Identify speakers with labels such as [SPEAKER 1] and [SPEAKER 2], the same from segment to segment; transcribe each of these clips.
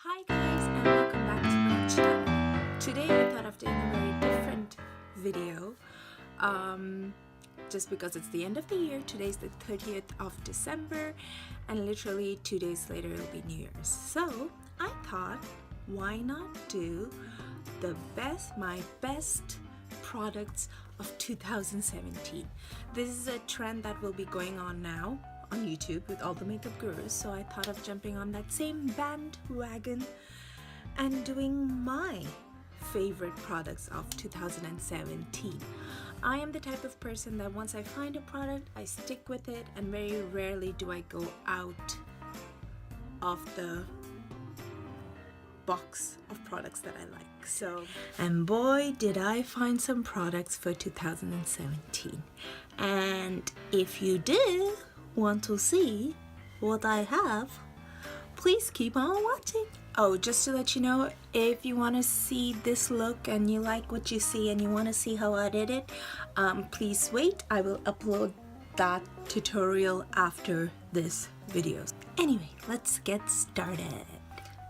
[SPEAKER 1] Hi guys, and welcome back to my channel. Today I thought of doing a very different video just because it's the end of the year. Today's the 30th of December and literally 2 days later it'll be New Year's. So I thought, why not do my best products of 2017. This is a trend that will be going on now on YouTube with all the makeup gurus, so I thought of jumping on that same bandwagon and doing my favorite products of 2017. I am the type of person that once I find a product, I stick with it, and very rarely do I go out of the box of products that I like. And boy did I find some products for 2017. And if you do want to see what I have, please keep on watching. Oh, just to let you know, if you want to see this look and you like what you see and you want to see how I did it, please wait. I will upload that tutorial after this video. Anyway, let's get started.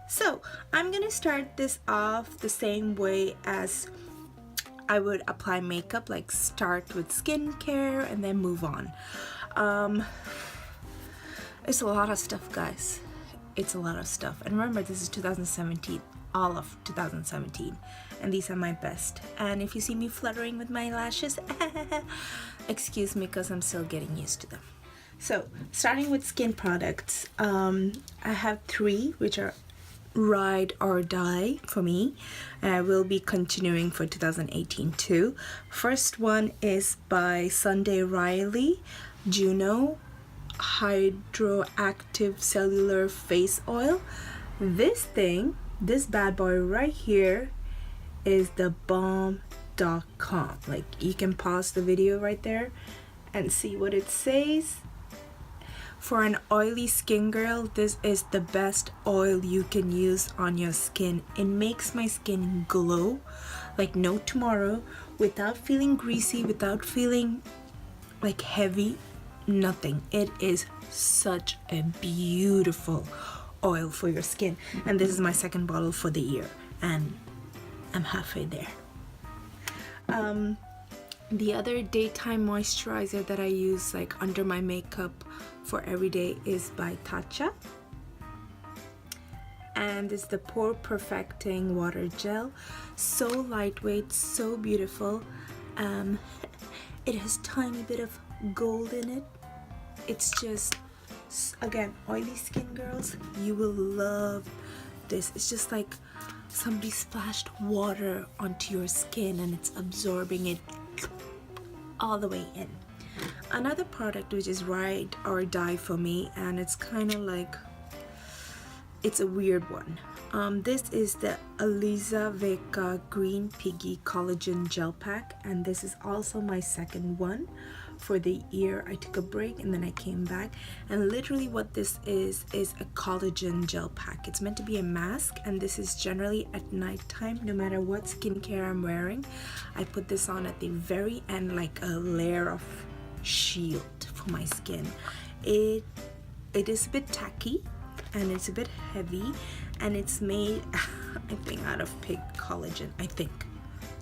[SPEAKER 1] So I'm gonna start this off the same way as I would apply makeup, like start with skincare and then move on. It's a lot of stuff, guys. It's a lot of stuff. And remember, this is 2017, all of 2017, and these are my best. And if you see me fluttering with my lashes, excuse me, because I'm still getting used to them. So starting with skin products, I have three which are ride or die for me, and I will be continuing for 2018 too. First one is by Sunday Riley, Juno Hydroactive Cellular Face Oil. This bad boy right here is the bomb.com. Like, you can pause the video right there and see what it says. For an oily skin girl, this is the best oil you can use on your skin. It makes my skin glow like no tomorrow, without feeling greasy, without feeling like heavy, nothing. It is such a beautiful oil for your skin. And this is my second bottle for the year, and I'm halfway there. The other daytime moisturizer that I use like under my makeup for every day is by Tatcha, and it's the Pore Perfecting Water Gel. So lightweight, so beautiful. It has tiny bit of gold in it. It's just, again, oily skin girls, you will love this. It's just like somebody splashed water onto your skin and it's absorbing it all the way in. Another product which is ride or die for me, and it's kind of like, it's a weird one. This is the Aliza Vega Green Piggy Collagen Gel Pack, and this is also my second one for the year. I took a break and then I came back, and literally what this is a collagen gel pack. It's meant to be a mask, and this is generally at nighttime. No matter what skincare I'm wearing, I put this on at the very end, like a layer of shield for my skin. It is a bit tacky and it's a bit heavy, and it's made I think out of pig collagen, I think.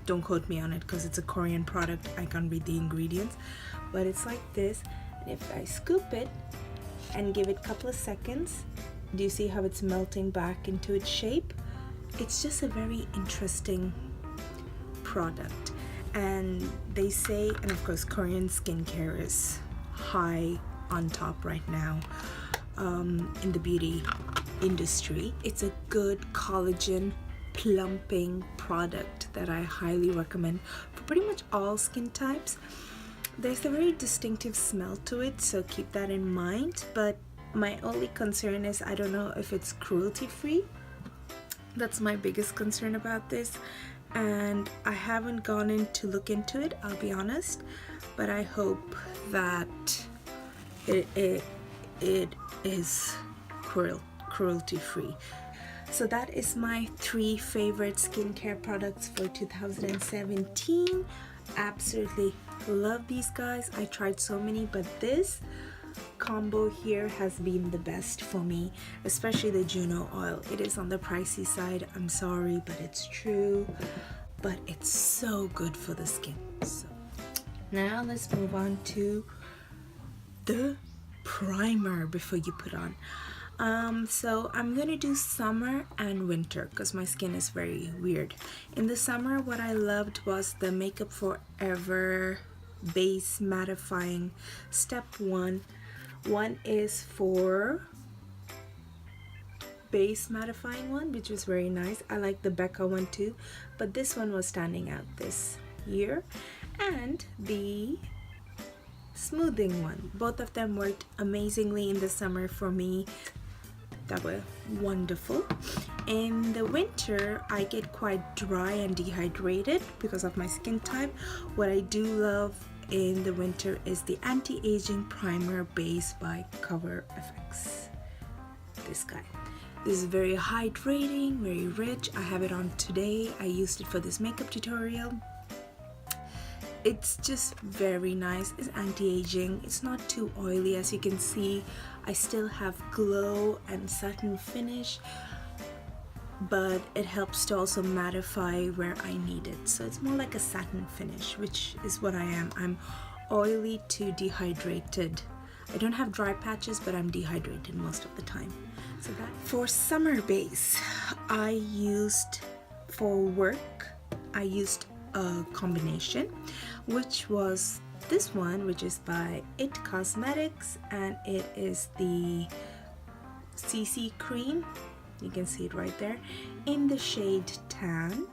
[SPEAKER 1] Don't quote me on it because it's a Korean product. I can't read the ingredients, but it's like this. And if I scoop it and give it a couple of seconds, do you see how it's melting back into its shape? It's just a very interesting product. And they say, and of course Korean skincare is high on top right now in the beauty industry. It's a good collagen plumping product that I highly recommend for pretty much all skin types. There's a very distinctive smell to it, so keep that in mind. But my only concern is, I don't know if it's cruelty free. That's my biggest concern about this, and I haven't gone in to look into it, I'll be honest, but I hope that it is cruelty free. So that is my three favorite skincare products for 2017. Absolutely love these guys. I tried so many, but this, combo here has been the best for me, especially the Juno oil. It is on the pricey side, I'm sorry, but it's true, but it's so good for the skin. So now let's move on to the primer before you put on. So I'm gonna do summer and winter because my skin is very weird. In the summer, what I loved was the Makeup Forever base mattifying step 1. One is for base mattifying one, which was very nice. I like the Becca one too, but this one was standing out this year. And the smoothing one, both of them worked amazingly in the summer for me. That were wonderful. In the winter, I get quite dry and dehydrated because of my skin type. What I do love in the winter is the anti-aging primer base by Cover FX. This guy. This is very hydrating, very rich. I have it on today. I used it for this makeup tutorial. It's just very nice. It's anti-aging. It's not too oily. As you can see, I still have glow and satin finish, but it helps to also mattify where I need it. So it's more like a satin finish, which is what I am. I'm oily to dehydrated. I don't have dry patches, but I'm dehydrated most of the time. So that for summer base, I used for work, I used a combination, which was this one, which is by It Cosmetics, and it is the CC cream. You can see it right there in the shade tan.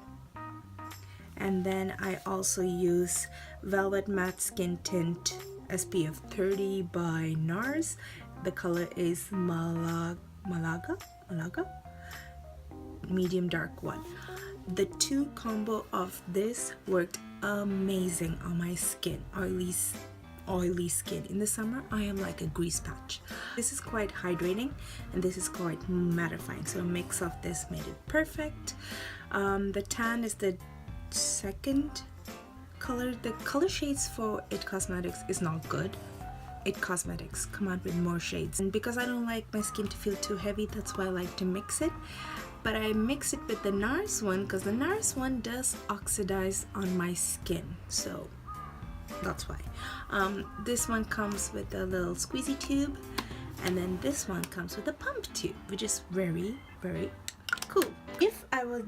[SPEAKER 1] And then I also use Velvet Matte Skin Tint SPF 30 by NARS. The color is Malaga, medium dark one. The two combo of this worked amazing on my skin, oily skin. In the summer, I am like a grease patch. This is quite hydrating and this is quite mattifying, so a mix of this made it perfect. The tan is the second color. The color shades for It Cosmetics is not good. It Cosmetics come out with more shades, and because I don't like my skin to feel too heavy, that's why I like to mix it. But I mix it with the NARS one because the NARS one does oxidize on my skin, so that's why. This one comes with a little squeezy tube, and then this one comes with a pump tube, which is very, very cool.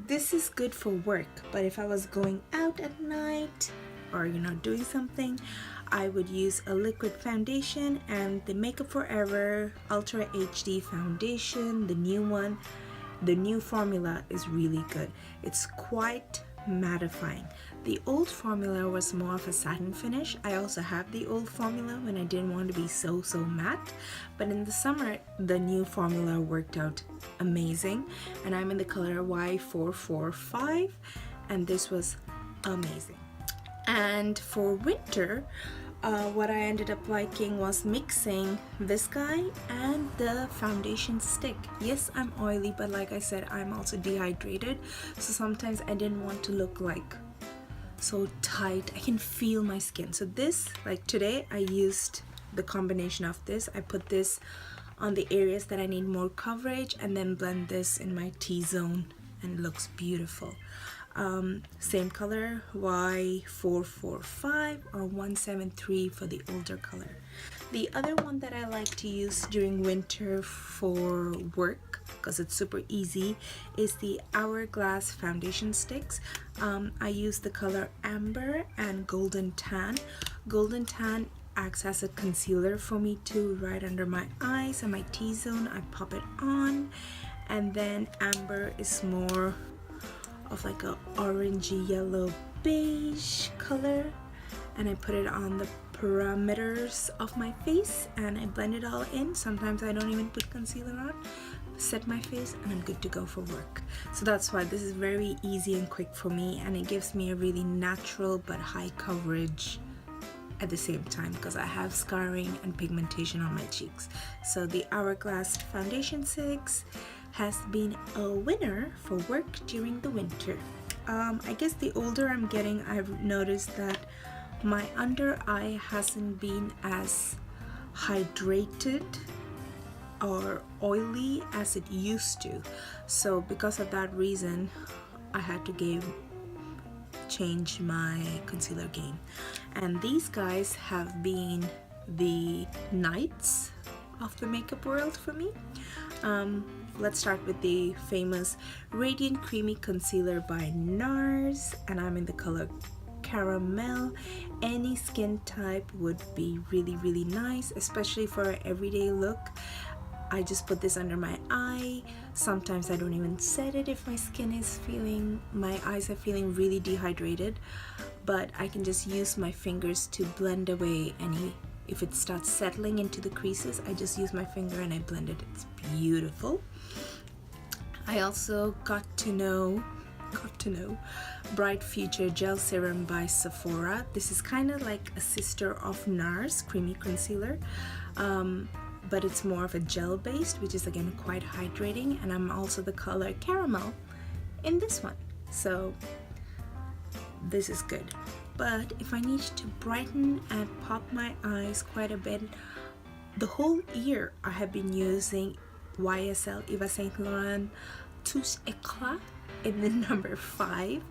[SPEAKER 1] This is good for work, but if I was going out at night or doing something, I would use a liquid foundation and the Makeup Forever Ultra HD foundation, the new one. The new formula is really good. It's quite mattifying. The old formula was more of a satin finish. I also have the old formula when I didn't want to be so matte, but in the summer the new formula worked out amazing, and I'm in the color Y445, and this was amazing. And for winter, what I ended up liking was mixing this guy and the foundation stick. Yes, I'm oily, but like I said, I'm also dehydrated, so sometimes I didn't want to look like so tight. I can feel my skin. So this, like today, I used the combination of this. I put this on the areas that I need more coverage and then blend this in my T-zone, and it looks beautiful. Same color, Y445 or 173 for the older color. The other one that I like to use during winter for work, because it's super easy, is the Hourglass foundation sticks. I use the color Amber and Golden Tan. Golden Tan acts as a concealer for me too, right under my eyes and my T-zone. I pop it on, and then Amber is more of like a orangey yellow beige color, and I put it on the perimeters of my face and I blend it all in. Sometimes I don't even put concealer on, set my face, and I'm good to go for work. So that's why this is very easy and quick for me, and it gives me a really natural but high coverage at the same time because I have scarring and pigmentation on my cheeks. So the Hourglass foundation 6 has been a winner for work during the winter. I guess the older I'm getting, I've noticed that my under eye hasn't been as hydrated or oily as it used to. So because of that reason, I had to change my concealer game. And these guys have been the knights of the makeup world for me. Let's start with the famous Radiant Creamy Concealer by NARS, and I'm in the color Caramel. Any skin type would be really nice, especially for an everyday look. I just put this under my eye. Sometimes I don't even set it if my eyes are feeling really dehydrated, but I can just use my fingers to blend away if it starts settling into the creases. I just use my finger and I blend it. It's beautiful. I also got to know Bright Future Gel Serum by Sephora. This is kind of like a sister of NARS Creamy Concealer, but it's more of a gel based, which is again quite hydrating, and I'm also the color Caramel in this one, so this is good. But if I need to brighten and pop my eyes quite a bit, the whole year I have been using YSL Yves Saint Laurent Touche Eclat in the number 5.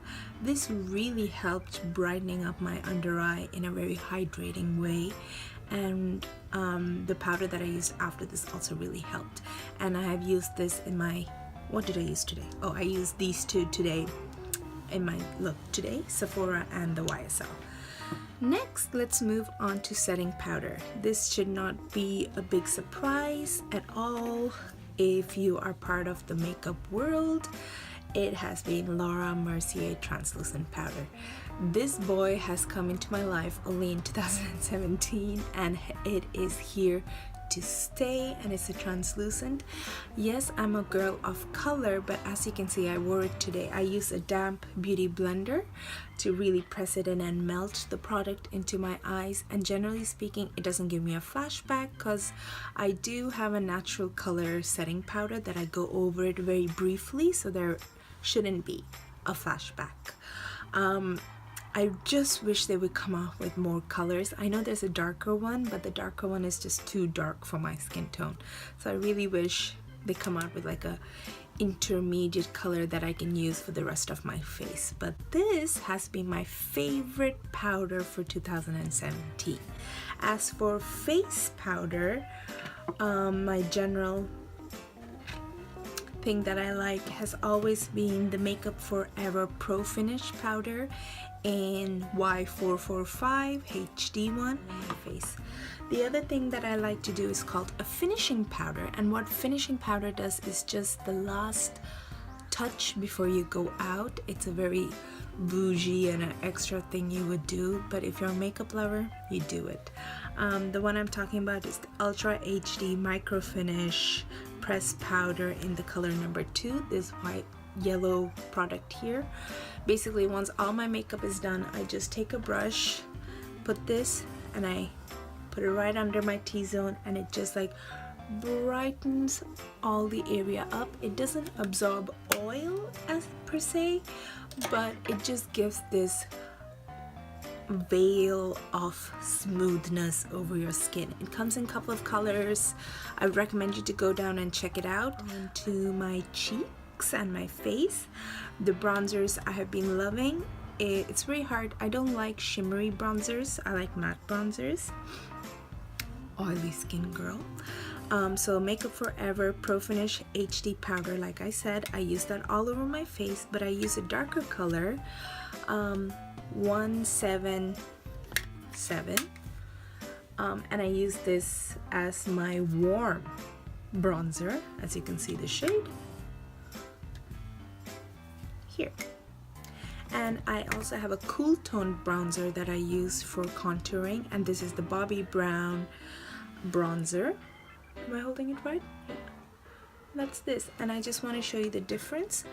[SPEAKER 1] This really helped brightening up my under eye in a very hydrating way, and the powder that I used after this also really helped. And I have used this in my, what did I use today? Oh, I used these two today in my look today, Sephora and the YSL. Next, let's move on to setting powder. This should not be a big surprise at all if you are part of the makeup world. It has been Laura Mercier translucent powder. This boy has come into my life only in 2017, and it is here to stay, and it's a translucent. Yes, I'm a girl of color, but as you can see, I wore it today. I use a damp beauty blender to really press it in and melt the product into my eyes, and generally speaking, it doesn't give me a flashback because I do have a natural color setting powder that I go over it very briefly, so there shouldn't be a flashback. I just wish they would come out with more colors. I know there's a darker one, but the darker one is just too dark for my skin tone. So I really wish they come out with like a intermediate color that I can use for the rest of my face. But this has been my favorite powder for 2017. As for face powder, my general thing that I like has always been the Makeup Forever Pro Finish powder in Y445 HD one in my face. The other thing that I like to do is called a finishing powder, and what finishing powder does is just the last touch before you go out. It's a very bougie and an extra thing you would do, but if you're a makeup lover, you do it. The one I'm talking about is the Ultra HD Micro Finish Press Powder in the color number 2, this white yellow product here. Basically, once all my makeup is done, I just take a brush, put this, and I put it right under my T-zone, and it just like brightens all the area up. It doesn't absorb oil as per se, but it just gives this veil of smoothness over your skin. It comes in a couple of colors. I would recommend you to go down and check it out. Onto my cheeks and my face, the bronzers I have been loving. It's very hard. I don't like shimmery bronzers. I like matte bronzers. Oily skin girl. So Makeup Forever Pro Finish HD powder, like I said, I use that all over my face, but I use a darker color, 177, and I use this as my warm bronzer, as you can see the shade here. And I also have a cool toned bronzer that I use for contouring, and this is the Bobbi Brown bronzer. Am I holding it right? Yeah. That's this, and I just want to show you the difference.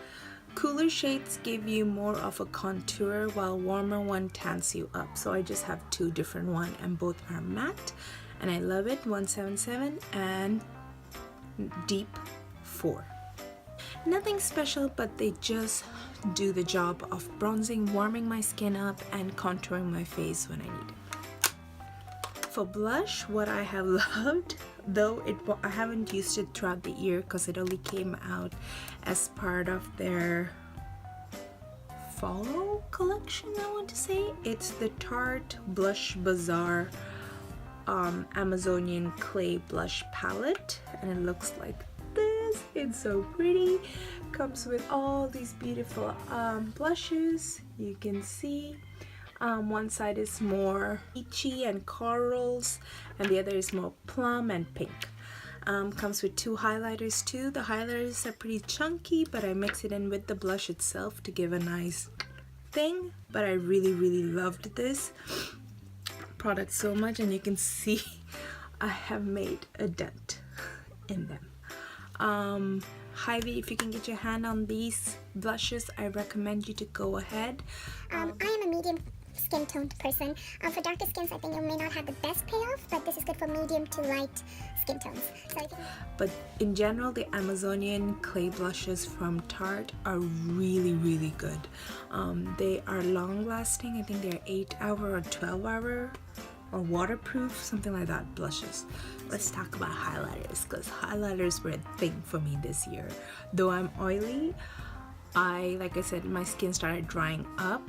[SPEAKER 1] Cooler shades give you more of a contour, while warmer one tans you up. So I just have two different ones, and both are matte, and I love it. 177 and Deep 4. Nothing special, but they just do the job of bronzing, warming my skin up, and contouring my face when I need it. For blush, what I have loved, though I haven't used it throughout the year because it only came out as part of their fall collection, I want to say. It's the Tarte Blush Bazaar Amazonian Clay Blush Palette, and it looks like this. It's so pretty. Comes with all these beautiful blushes. You can see one side is more peachy and corals, and the other is more plum and pink. Comes with 2 highlighters too. The highlighters are pretty chunky, but I mix it in with the blush itself to give a nice thing. But I really loved this product so much, and you can see I have made a dent in them. Highly, if you can get your hand on these blushes, I recommend you to go ahead.
[SPEAKER 2] I am a medium skin toned person. For darker skins, I think you may not have the best payoff, but this is good for medium to light skin tones. So
[SPEAKER 1] but in general, the Amazonian clay blushes from Tarte are really good. They are long lasting. I think they're 8-hour or 12-hour or waterproof, something like that, blushes. Let's talk about highlighters, because highlighters were a thing for me this year. Though I'm oily, like I said, my skin started drying up,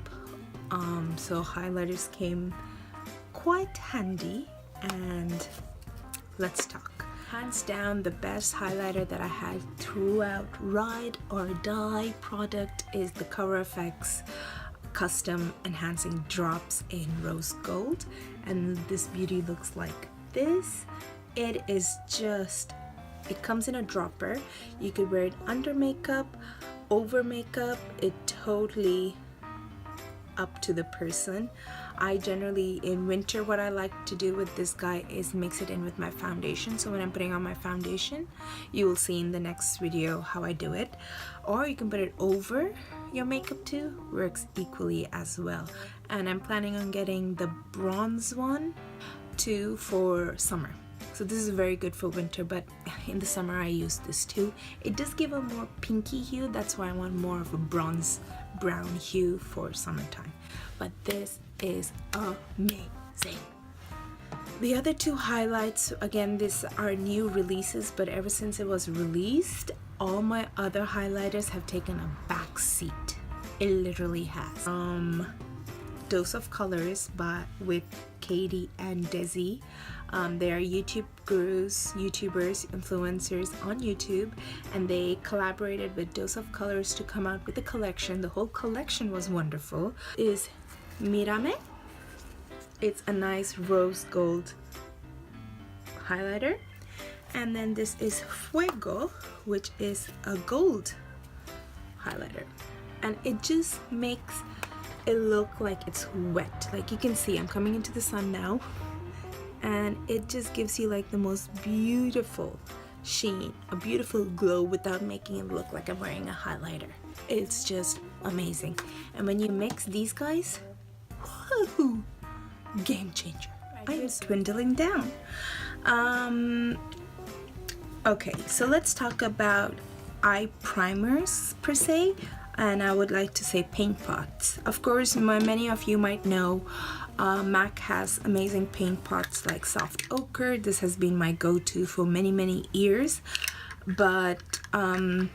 [SPEAKER 1] so highlighters came quite handy. And let's talk. Hands down, the best highlighter that I had throughout Ride or Die product is the Cover FX Custom Enhancing Drops in Rose Gold, and this beauty looks like this. It is just, it comes in a dropper. You could wear it under makeup, over makeup, it totally up to the person. I generally, in winter, what I like to do with this guy is mix it in with my foundation. So when I'm putting on my foundation, you will see in the next video how I do it. Or you can put it over your makeup too, works equally as well. And I'm planning on getting the bronze one too for summer. So this is very good for winter, but in the summer I use this too. It does give a more pinky hue, that's why I want more of a bronze brown hue for summertime. But this is amazing. The other 2 highlights, again, these are new releases, but ever since it was released, all my other highlighters have taken a back seat. It literally has. Dose of Colors with Katie and Desi. They are YouTube gurus, YouTubers, influencers on YouTube, and they collaborated with Dose of Colors to come out with a collection. The whole collection was wonderful. Is Mirame. It's a nice rose gold highlighter. And then this is Fuego, which is a gold highlighter. And it just makes it look like it's wet. Like you can see, I'm coming into the sun now, and it just gives you like the most beautiful sheen, a beautiful glow without making it look like I'm wearing a highlighter. It's just amazing. And when you mix these guys, woohoo, game changer. I am dwindling down. Okay, so let's talk about eye primers per se, and I would like to say paint pots. Of course, many of you might know MAC has amazing paint pots like Soft Ochre. This has been my go-to for many years, but I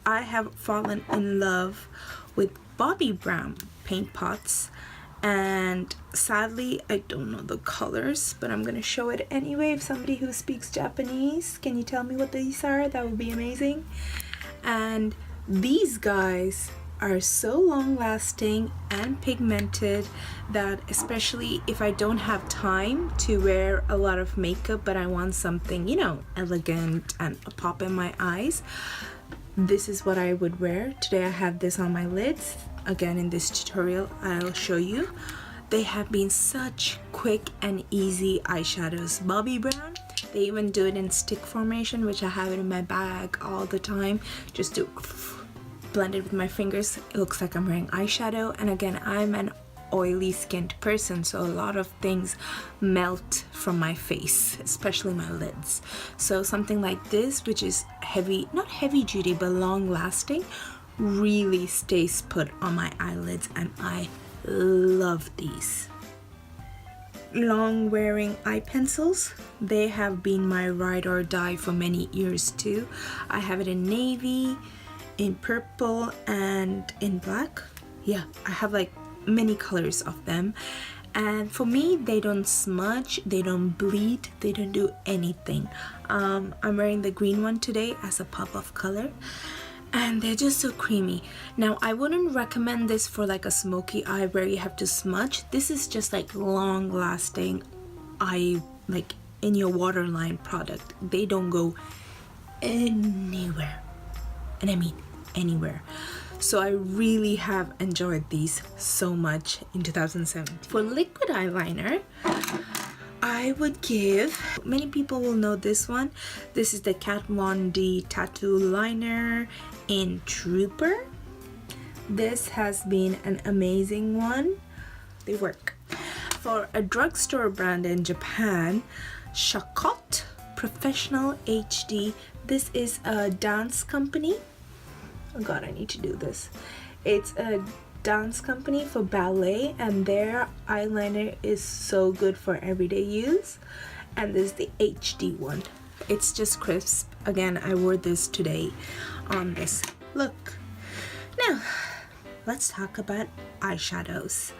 [SPEAKER 1] have fallen in love with Bobbi Brown paint pots, and sadly I don't know the colors, but I'm gonna show it anyway. If somebody who speaks Japanese, can you tell me what these are? That would be amazing. And these guys are so long lasting and pigmented that, especially if I don't have time to wear a lot of makeup but I want something, you know, elegant and a pop in my eyes, this is what I would wear. Today I have this on my lids. Again, in this tutorial I'll show you. They have been such quick and easy eyeshadows. Bobbi Brown, they even do it in stick formation, which I have it in my bag all the time. Just do blend it with my fingers. It looks like I'm wearing eyeshadow. And again, I'm an oily skinned person, so a lot of things melt from my face, especially my lids. So something like this, which is heavy, not heavy duty, but long lasting, really stays put on my eyelids, and I love these. long wearing eye pencils. They have been my ride or die for many years too. I have it in navy, in purple, and in black. Yeah, I have like many colors of them, and for me they don't smudge, they don't bleed, they don't do anything. I'm wearing the green one today as a pop of color, and they're just so creamy. Now I wouldn't recommend this for like a smoky eye where you have to smudge. This is just like long lasting eye, like in your waterline product. They don't go anywhere, and I mean anywhere. So I really have enjoyed these so much in 2017. For liquid eyeliner, I would give, many people will know this one. This is the Kat Von D Tattoo Liner in Trooper. This has been an amazing one. They work. For a drugstore brand in Japan, Shakot Professional HD. This is a dance company. Oh god, I need to do this. It's a dance company for ballet, and their eyeliner is so good for everyday use. And this is the HD one. It's just crisp. Again, I wore this today on this look. Now, let's talk about eyeshadows.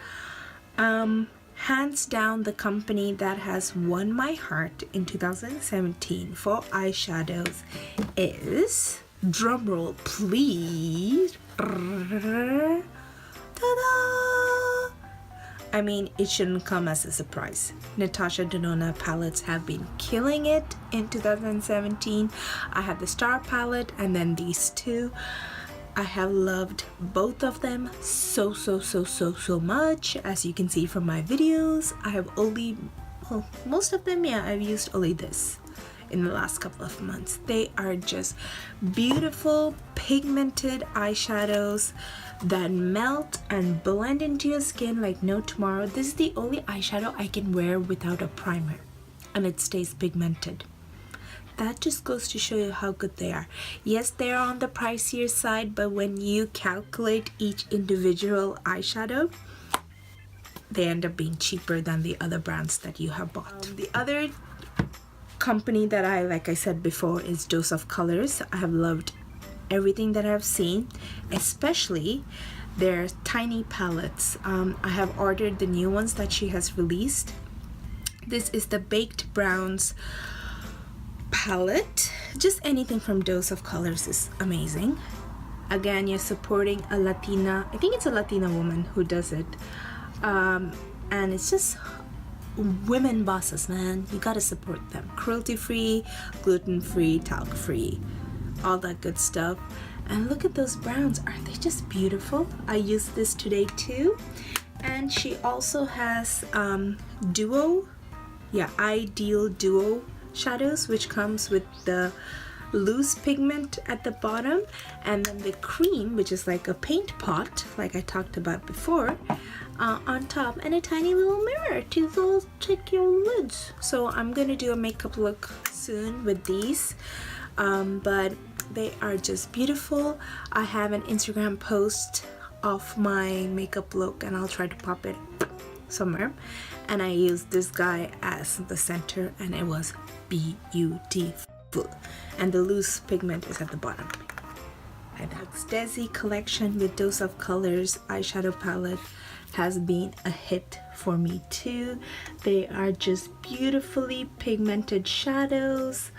[SPEAKER 1] Hands down, the company that has won my heart in 2017 for eyeshadows is, drumroll please, ta-da! I mean, it shouldn't come as a surprise. Natasha Denona palettes have been killing it in 2017. I have the Star palette and then these two. I have loved both of them so much. As you can see from my videos, I have only, well, most of them, yeah, I've used only this in the last couple of months. They are just beautiful pigmented eyeshadows that melt and blend into your skin like no tomorrow. This is the only eyeshadow I can wear without a primer, and it stays pigmented. That just goes to show you how good they are. Yes, they're on the pricier side, but when you calculate each individual eyeshadow, they end up being cheaper than the other brands that you have bought. The other company that I, like I said before, is Dose of Colors. I have loved everything that I've seen, especially their tiny palettes. I have ordered the new ones that she has released. This is the Baked Browns palette. Just anything from Dose of Colors is amazing. Again, you're supporting a Latina, I think it's a Latina woman who does it, and it's just women bosses, man. You gotta support them. Cruelty free, gluten free, talc free, all that good stuff. And look at those browns, aren't they just beautiful? I used this today too. And she also has Ideal Duo shadows, which comes with the loose pigment at the bottom, and then the cream, which is like a paint pot, like I talked about before, on top, and a tiny little mirror to check your lids. So I'm gonna do a makeup look soon with these, but they are just beautiful. I have an Instagram post of my makeup look, and I'll try to pop it somewhere. And I used this guy as the center, and it was beautiful. And the loose pigment is at the bottom. And that's Desi collection with Dose of Colors eyeshadow palette has been a hit for me too. They are just beautifully pigmented shadows.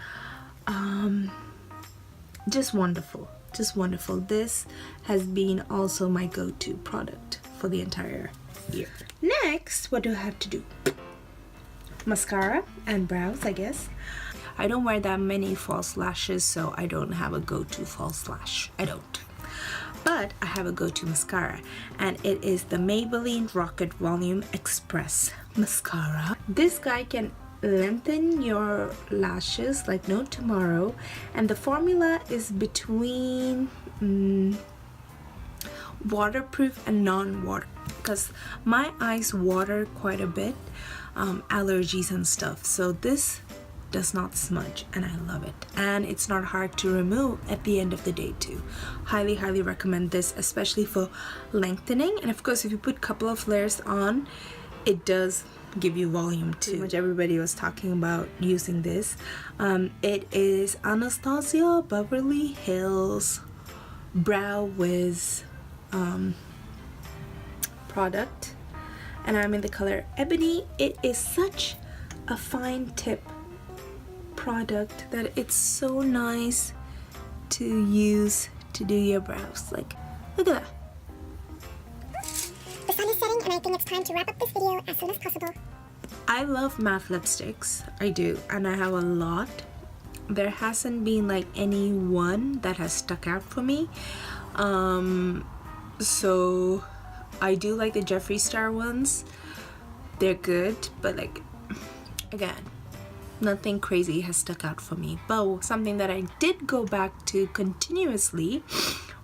[SPEAKER 1] Just wonderful. This has been also my go-to product for the entire year. Next, what do I have to do? Mascara and brows, I guess. I don't wear that many false lashes, so I don't have a go-to false lash. I don't. But I have a go-to mascara, and it is the Maybelline Rocket Volume Express mascara. This guy can lengthen your lashes like no tomorrow, and the formula is between waterproof and non-water, because my eyes water quite a bit, allergies and stuff, so this does not smudge, and I love it, and it's not hard to remove at the end of the day too. Highly recommend this, especially for lengthening. And of course, if you put a couple of layers on, it does give you volume 2. Pretty much everybody was talking about using this. It is Anastasia Beverly Hills Brow Wiz product, and I'm in the color Ebony. It is such a fine tip product that it's so nice to use to do your brows. Like, look at that.
[SPEAKER 2] The sun is setting and I think it's time to wrap up this video as soon as possible.
[SPEAKER 1] I love matte lipsticks, I do, and I have a lot. There hasn't been like any one that has stuck out for me. So I do like the Jeffree Star ones. They're good, but like, again, nothing crazy has stuck out for me. But something that I did go back to continuously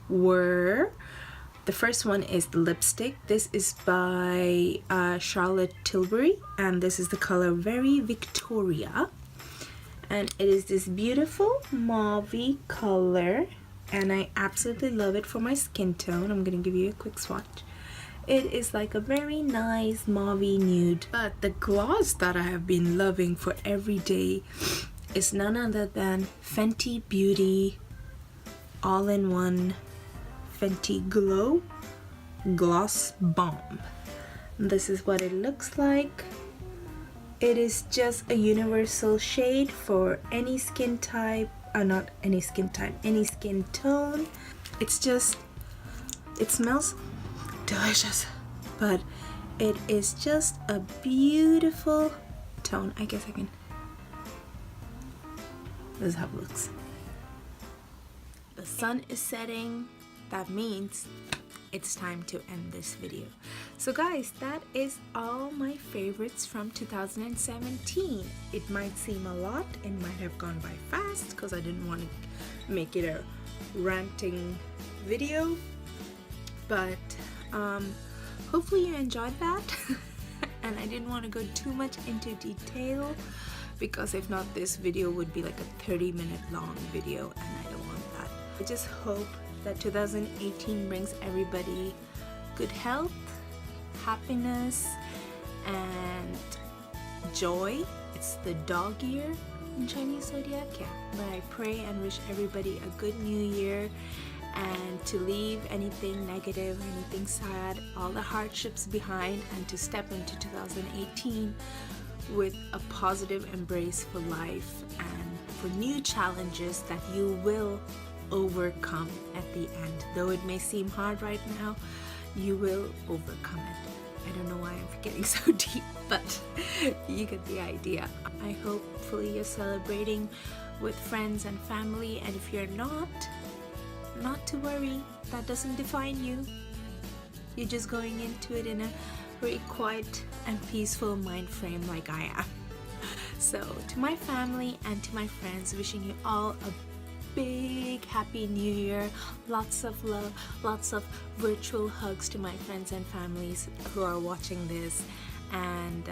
[SPEAKER 1] were, the first one is the lipstick. This is by Charlotte Tilbury, and this is the color Very Victoria, and it is this beautiful mauve color, and I absolutely love it for my skin tone. I'm gonna give you a quick swatch. It is like a very nice mauve nude. But the gloss that I have been loving for every day is none other than Fenty Beauty all-in-one Fenty Glow Gloss Bomb. This is what it looks like. It is just a universal shade for any skin type, not any skin type, any skin tone. It's just, it smells delicious, but it is just a beautiful tone. I guess I can, this is how it looks. The sun is setting. That means it's time to end this video. So guys, that is all my favorites from 2017. It might seem a lot, it might have gone by fast because I didn't want to make it a ranting video, but hopefully you enjoyed that. And I didn't want to go too much into detail, because if not, this video would be like a 30-minute long video, and I don't want that. I just hope that 2018 brings everybody good health, happiness, and joy. It's the dog year in Chinese zodiac, yeah. But I pray and wish everybody a good new year, and to leave anything negative or anything sad, all the hardships behind, and to step into 2018 with a positive embrace for life and for new challenges that you will overcome at the end. Though it may seem hard right now, you will overcome it. I don't know why I'm getting so deep, but you get the idea. I hopefully you're celebrating with friends and family, and if you're not to worry. That doesn't define you. You're just going into it in a very quiet and peaceful mind frame like I am. So to my family and to my friends, wishing you all a big happy new year. Lots of love, lots of virtual hugs to my friends and families who are watching this, and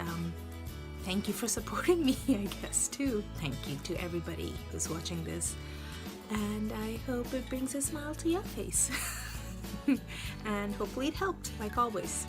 [SPEAKER 1] thank you for supporting me, I guess, too. Thank you to everybody who's watching this, and I hope it brings a smile to your face. And hopefully it helped, like always.